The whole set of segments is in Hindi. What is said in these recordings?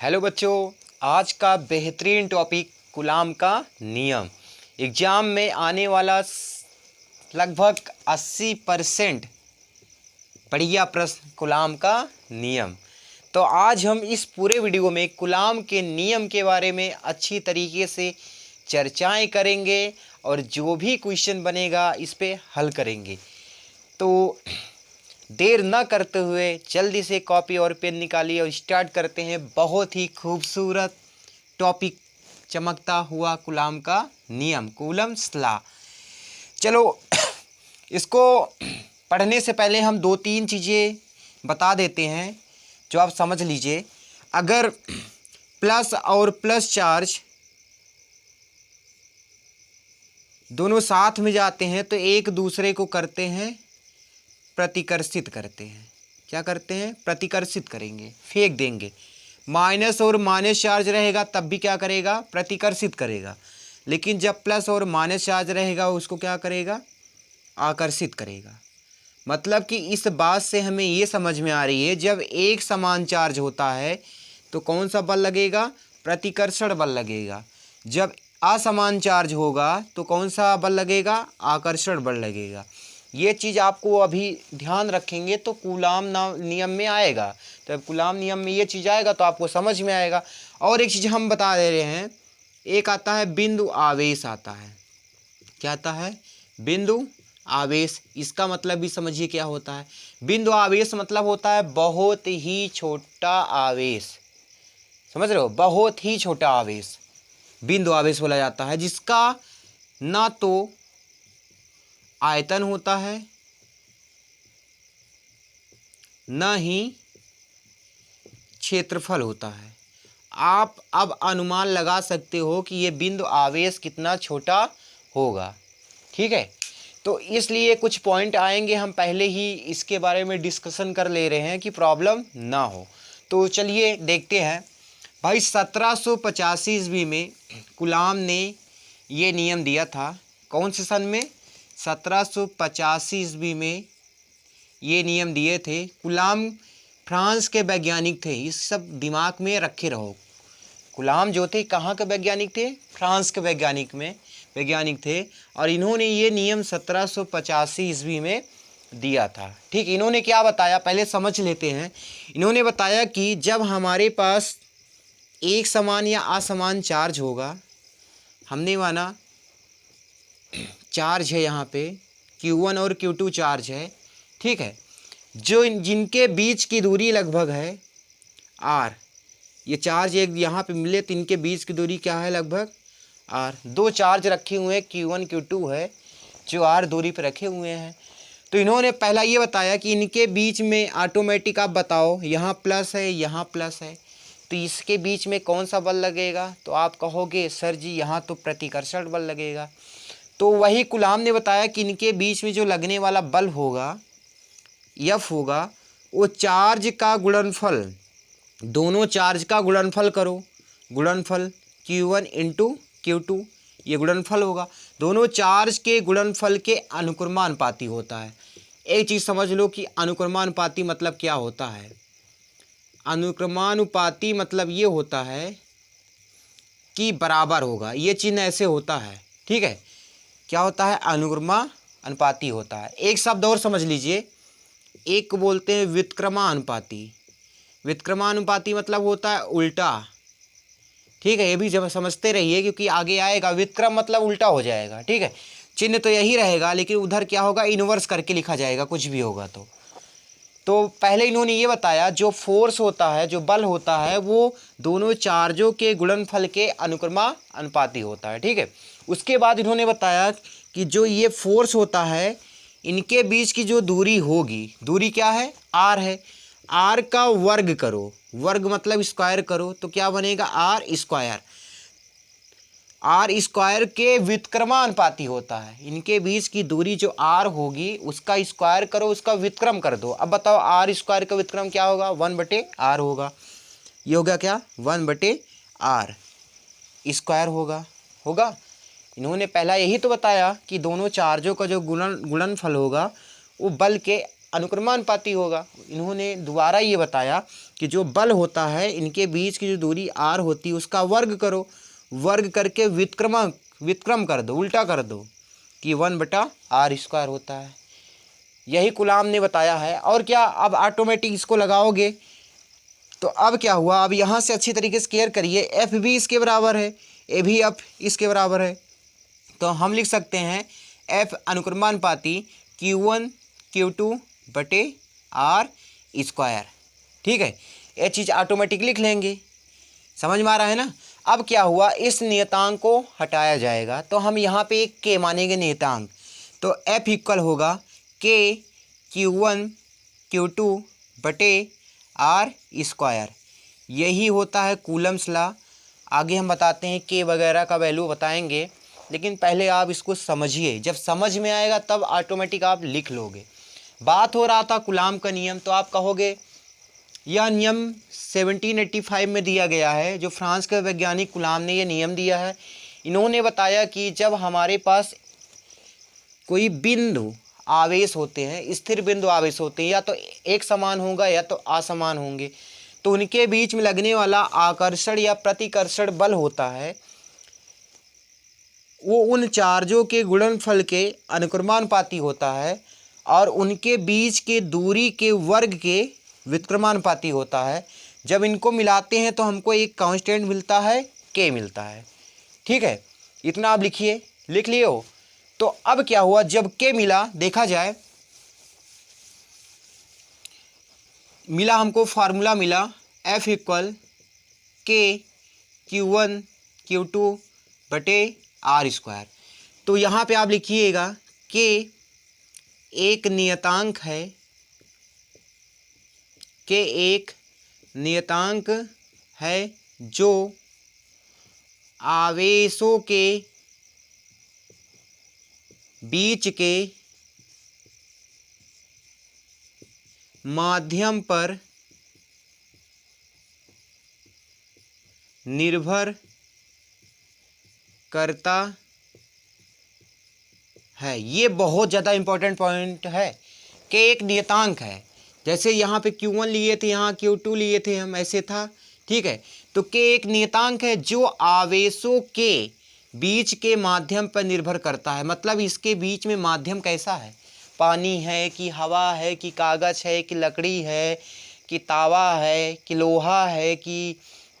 हेलो बच्चों, आज का बेहतरीन टॉपिक कूलाम का नियम। एग्ज़ाम में आने वाला लगभग 80% बढ़िया प्रश्न कूलाम का नियम। तो आज हम इस पूरे वीडियो में कूलाम के नियम के बारे में अच्छी तरीके से चर्चाएं करेंगे और जो भी क्वेश्चन बनेगा इस पे हल करेंगे। तो देर न करते हुए जल्दी से कॉपी और पेन निकालिए और स्टार्ट करते हैं बहुत ही खूबसूरत टॉपिक, चमकता हुआ कूलाम का नियम, कूलम्स लॉ। चलो इसको पढ़ने से पहले हम दो तीन चीज़ें बता देते हैं जो आप समझ लीजिए। अगर प्लस और प्लस चार्ज दोनों साथ में जाते हैं तो एक दूसरे को करते हैं प्रतिकर्षित करते हैं। क्या करते हैं? प्रतिकर्षित करेंगे, फेंक देंगे। माइनस और माइनस चार्ज रहेगा तब भी क्या करेगा? प्रतिकर्षित करेगा। लेकिन जब प्लस और माइनस चार्ज रहेगा उसको क्या करेगा? आकर्षित करेगा। मतलब कि इस बात से हमें ये समझ में आ रही है, जब एक समान चार्ज होता है तो कौन सा बल लगेगा? प्रतिकर्षण बल लगेगा। जब असमान चार्ज होगा तो कौन सा बल लगेगा? आकर्षण बल लगेगा। ये चीज़ आपको अभी ध्यान रखेंगे तो कूलाम नियम में आएगा। तो जब कूलाम नियम में ये चीज़ आएगा तो आपको समझ में आएगा। और एक चीज़ हम बता दे रहे हैं, एक आता है बिंदु आवेश आता है। क्या आता है? बिंदु आवेश। इसका मतलब भी समझिए क्या होता है। बिंदु आवेश मतलब होता है बहुत ही छोटा आवेश। समझ रहे हो? बहुत ही छोटा आवेश बिंदु आवेश बोला जाता है, जिसका ना तो आयतन होता है न ही क्षेत्रफल होता है। आप अब अनुमान लगा सकते हो कि ये बिंदु आवेश कितना छोटा होगा। ठीक है, तो इसलिए कुछ पॉइंट आएंगे, हम पहले ही इसके बारे में डिस्कशन कर ले रहे हैं कि प्रॉब्लम ना हो। तो चलिए देखते हैं। भाई 1785 ईस्वी में कूलाम ने ये नियम दिया था। कौन से सन में? 1785 ईस्वी में ये नियम दिए थे। कूलाम फ्रांस के वैज्ञानिक थे, इस सब दिमाग में रखे रहो। कूलाम जो थे कहाँ के वैज्ञानिक थे? फ्रांस के वैज्ञानिक थे। और इन्होंने ये नियम 1785 ईस्वी में दिया था। ठीक, इन्होंने क्या बताया पहले समझ लेते हैं। इन्होंने बताया कि जब हमारे पास एक समान या असमान चार्ज होगा, हमने माना चार्ज है यहाँ पे Q1 और Q2 चार्ज है। ठीक है, जो जिनके बीच की दूरी लगभग है R, ये चार्ज एक यहाँ पे मिले तो इनके बीच की दूरी क्या है? लगभग R। दो चार्ज रखे हुए हैं, Q1 Q2 है, जो R दूरी पे रखे हुए हैं। तो इन्होंने पहला ये बताया कि इनके बीच में ऑटोमेटिक आप बताओ, यहाँ प्लस है यहाँ प्लस है, तो इसके बीच में कौन सा बल लगेगा? तो आप कहोगे सर जी यहाँ तो प्रतिकर्षण बल लगेगा। तो वही कूलाम ने बताया कि इनके बीच में जो लगने वाला बल होगा F होगा, वो चार्ज का गुणनफल, दोनों चार्ज का गुणनफल करो, गुणनफल Q1 इंटू Q2, ये गुणनफल होगा। दोनों चार्ज के गुणनफल के अनुक्रमानुपाती होता है। एक चीज़ समझ लो कि अनुक्रमानुपाती मतलब क्या होता है। अनुक्रमानुपाती मतलब ये होता है कि बराबर होगा, ये चिन्ह ऐसे होता है। ठीक है, क्या होता है? अनुक्रमानुपाती होता है। एक शब्द और समझ लीजिए, एक को बोलते हैं व्युत्क्रमानुपाती। व्युत्क्रमानुपाती मतलब होता है उल्टा। ठीक है, ये भी जब समझते रहिए क्योंकि आगे आएगा। व्युत्क्रम मतलब उल्टा हो जाएगा। ठीक है, चिन्ह तो यही रहेगा लेकिन उधर क्या होगा? इन्वर्स करके लिखा जाएगा, कुछ भी होगा। तो पहले इन्होंने ये बताया जो फोर्स होता है, जो बल होता है, वो दोनों चार्जों के गुणनफल के अनुक्रमानुपाती होता है। ठीक है, उसके बाद इन्होंने बताया कि जो ये फोर्स होता है, इनके बीच की जो दूरी होगी, दूरी क्या है? R है। R का वर्ग करो, वर्ग मतलब स्क्वायर करो, तो क्या बनेगा? R square. R स्क्वायर के व्युत्क्रमानुपाती होता है। इनके बीच की दूरी जो R होगी उसका स्क्वायर करो, उसका व्युत्क्रम कर दो। अब बताओ R स्क्वायर का व्युत्क्रम क्या होगा? 1/R होगा। ये होगा क्या? 1/R स्क्वायर होगा। इन्होंने पहला यही तो बताया कि दोनों चार्जों का जो गुणनफल होगा वो बल के अनुक्रमानुपाती होगा। इन्होंने दोबारा ये बताया कि जो बल होता है इनके बीच की जो दूरी r होती है उसका वर्ग करो, वर्ग करके व्युत्क्रम कर दो, उल्टा कर दो कि 1/r² होता है। यही कूलाम ने बताया है। और क्या, अब ऑटोमेटिक इसको लगाओगे तो अब क्या हुआ, अब यहाँ से अच्छी तरीके से क्लियर करिए, एफ भी इसके बराबर है, ए भी एफ इसके बराबर है, तो हम लिख सकते हैं एफ अनुक्रमानुपाती Q1 Q2 बटे r²। ठीक है, ये चीज़ ऑटोमेटिक लिख लेंगे। समझ में आ रहा है ना। अब क्या हुआ, इस नियतांक को हटाया जाएगा तो हम यहाँ पे एक के मानेंगे नियतांक, तो एफ इक्वल होगा के Q1 Q2 बटे r²। यही होता है कूलम्स लॉ। आगे हम बताते हैं के वगैरह का वैल्यू बताएंगे, लेकिन पहले आप इसको समझिए, जब समझ में आएगा तब ऑटोमेटिक आप लिख लोगे। बात हो रहा था कूलाम का नियम, तो आप कहोगे यह नियम 1785 में दिया गया है, जो फ्रांस के वैज्ञानिक कूलाम ने यह नियम दिया है। इन्होंने बताया कि जब हमारे पास कोई बिंदु आवेश होते हैं, स्थिर बिंदु आवेश होते हैं, या तो एक समान होगा या तो असमान होंगे, तो उनके बीच में लगने वाला आकर्षण या प्रतिकर्षण बल होता है वो उन चार्जों के गुणनफल के अनुक्रमानुपाती होता है और उनके बीच के दूरी के वर्ग के व्युत्क्रमानुपाती होता है। जब इनको मिलाते हैं तो हमको एक कांस्टेंट मिलता है, के मिलता है। ठीक है, इतना आप लिखिए, लिख लिए हो। तो अब क्या हुआ, जब के मिला, देखा जाए, मिला हमको, फार्मूला मिला एफ इक्वल के Q1 Q2 बटे r²। तो यहाँ पे आप लिखिएगा के एक नियतांक है, के एक नियतांक है जो आवेशों के बीच के माध्यम पर निर्भर करता है। ये बहुत ज़्यादा इम्पोर्टेंट पॉइंट है कि एक नियतांक है। जैसे यहाँ पे Q1 लिए थे, यहाँ Q2 लिए थे हम, ऐसे था। ठीक है, तो के एक नियतांक है जो आवेशों के बीच के माध्यम पर निर्भर करता है। मतलब इसके बीच में माध्यम कैसा है, पानी है कि हवा है कि कागज़ है कि लकड़ी है कि तावा है कि लोहा है कि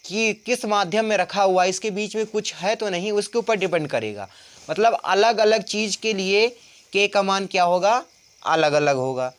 किस माध्यम में रखा हुआ है, इसके बीच में कुछ है तो नहीं, उसके ऊपर डिपेंड करेगा। मतलब अलग अलग चीज़ के लिए के का मान क्या होगा, अलग अलग होगा।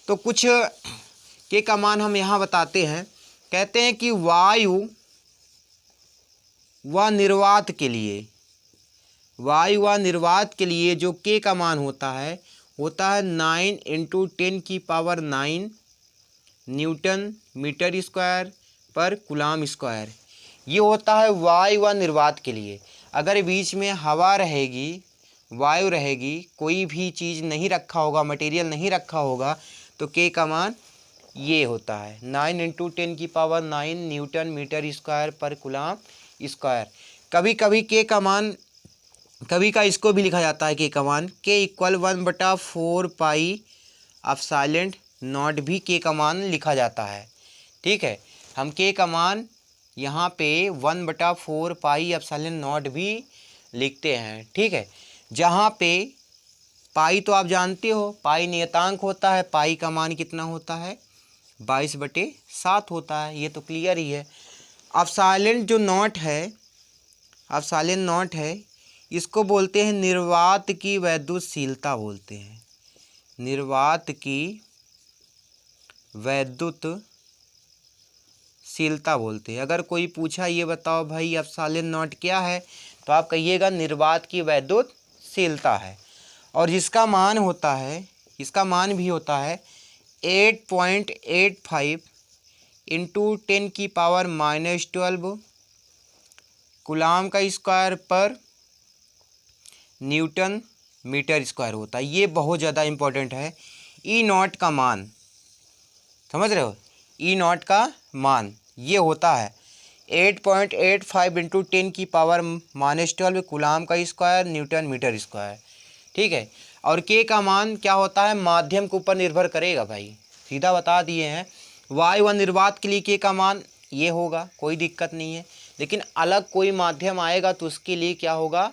तो कुछ के का मान हम यहाँ बताते हैं। कहते हैं कि वायु व निर्वात के लिए, वायु व निर्वात के लिए जो के का मान होता है 9 × 10⁹ न्यूटन मीटर स्क्वायर पर कूलाम स्क्वायर। ये होता है वायु व निर्वात के लिए। अगर बीच में हवा रहेगी, वायु रहेगी, कोई भी चीज़ नहीं रखा होगा, मटेरियल नहीं रखा होगा, तो के का मान ये होता है 9 × 10⁹ न्यूटन मीटर स्क्वायर पर कूलाम स्क्वायर। कभी कभी के का मान, कभी का इसको भी लिखा जाता है के का मान के इक्वल 1/4 पाई ε0 भी के का मान लिखा जाता है। ठीक है, हम के का मान यहाँ पे 1/4 पाई ε0 भी लिखते हैं। ठीक है, जहाँ पे पाई तो आप जानते हो, पाई नियतांक होता है, पाई का मान कितना होता है 22/7 होता है, ये तो क्लियर ही है। एप्सिलॉन जो नॉट है, एप्सिलॉन नॉट है, इसको बोलते हैं निर्वात की वैद्युतशीलता बोलते हैं, निर्वात की वैद्युतशीलता बोलते हैं। अगर कोई पूछा ये बताओ भाई एप्सिलॉन नॉट क्या है, तो आप कहिएगा निर्वात की वैद्युतशीलता है। और जिसका मान होता है, इसका मान भी होता है 8.85 × 10⁻⁻12 कूलाम का स्क्वायर पर न्यूटन मीटर स्क्वायर होता है। ये बहुत ज़्यादा इम्पोर्टेंट है। ई नॉट का मान समझ रहे हो, ई नॉट का मान ये होता है 8.85 × 10⁻⁻12 कूलाम का स्क्वायर न्यूटन मीटर स्क्वायर। ठीक है, और के का मान क्या होता है, माध्यम के ऊपर निर्भर करेगा भाई, सीधा बता दिए हैं। वायु व निर्वात के लिए के का मान ये होगा, कोई दिक्कत नहीं है। लेकिन अलग कोई माध्यम आएगा तो उसके लिए क्या होगा,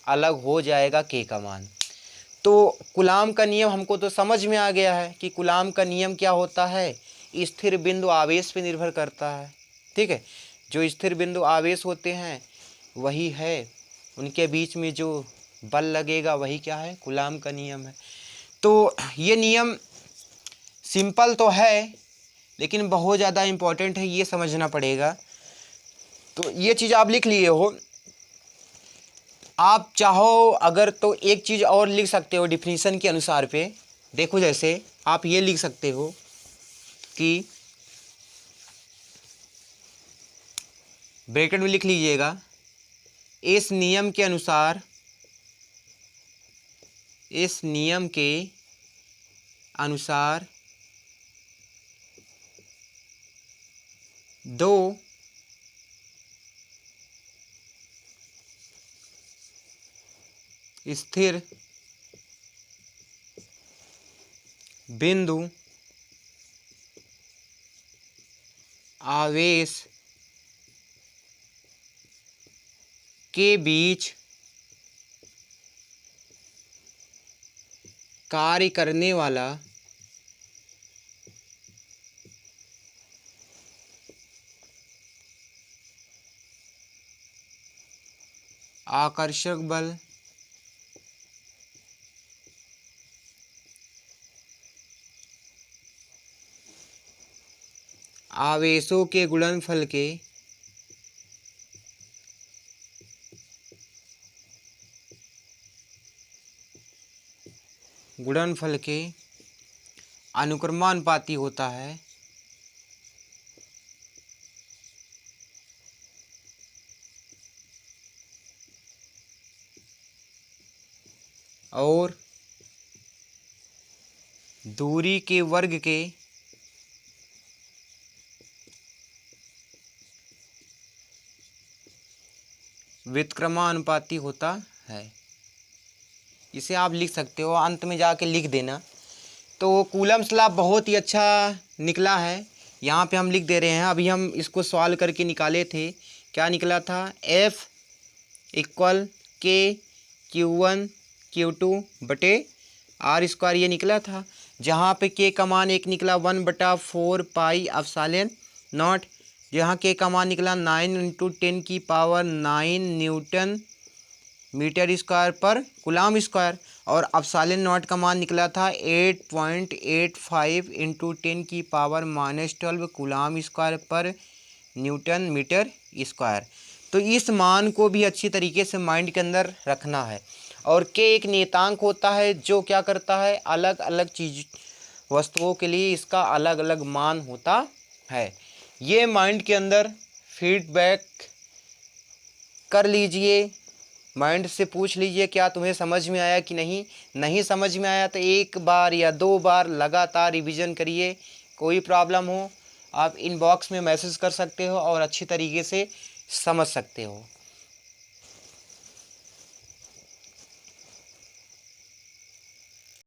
अलग हो जाएगा के का मान। तो कूलाम का नियम हमको तो समझ में आ गया है कि कूलाम का नियम क्या होता है, स्थिर बिंदु आवेश पे निर्भर करता है। ठीक है, जो स्थिर बिंदु आवेश होते हैं वही है, उनके बीच में जो बल लगेगा वही क्या है, कूलाम का नियम है। तो ये नियम सिंपल तो है लेकिन बहुत ज़्यादा इम्पोर्टेंट है, ये समझना पड़ेगा। तो ये चीज़ आप लिख लिए हो। आप चाहो अगर तो एक चीज़ और लिख सकते हो डिफिनीशन के अनुसार पे, देखो जैसे आप ये लिख सकते हो कि ब्रैकेट में लिख लीजिएगा, इस नियम के अनुसार, इस नियम के अनुसार दो स्थिर बिंदु आवेश के बीच कार्य करने वाला आकर्षक बल आवेशों के गुणनफल के अनुक्रमानुपाती होता है। और दूरी के वर्ग के व्युत्क्रमानुपाती होता है। इसे आप लिख सकते हो, अंत में जाके लिख देना। तो कूलम्स लॉ बहुत ही अच्छा निकला है, यहाँ पे हम लिख दे रहे हैं। अभी हम इसको सॉल्व करके निकाले थे, क्या निकला था, F इक्वल Q1 Q2 बटे R², ये निकला था। जहाँ पे के का मान एक निकला 1/4 पाई एप्सिलॉन नॉट, जहाँ के का मान निकला 9 × 10⁹ न्यूटन मीटर स्क्वायर पर कूलाम स्क्वायर, और एप्सिलॉन नॉट का मान निकला था 8.85 × 10⁻⁻12 कूलाम स्क्वायर पर न्यूटन मीटर स्क्वायर। तो इस मान को भी अच्छी तरीके से माइंड के अंदर रखना है। और के एक नियतांक होता है जो क्या करता है, अलग अलग चीज वस्तुओं के लिए इसका अलग अलग मान होता है। ये माइंड के अंदर फीडबैक कर लीजिए, माइंड से पूछ लीजिए क्या तुम्हें समझ में आया कि नहीं। नहीं समझ में आया तो एक बार या दो बार लगातार रिवीजन करिए। कोई प्रॉब्लम हो आप इनबॉक्स में मैसेज कर सकते हो और अच्छी तरीके से समझ सकते हो।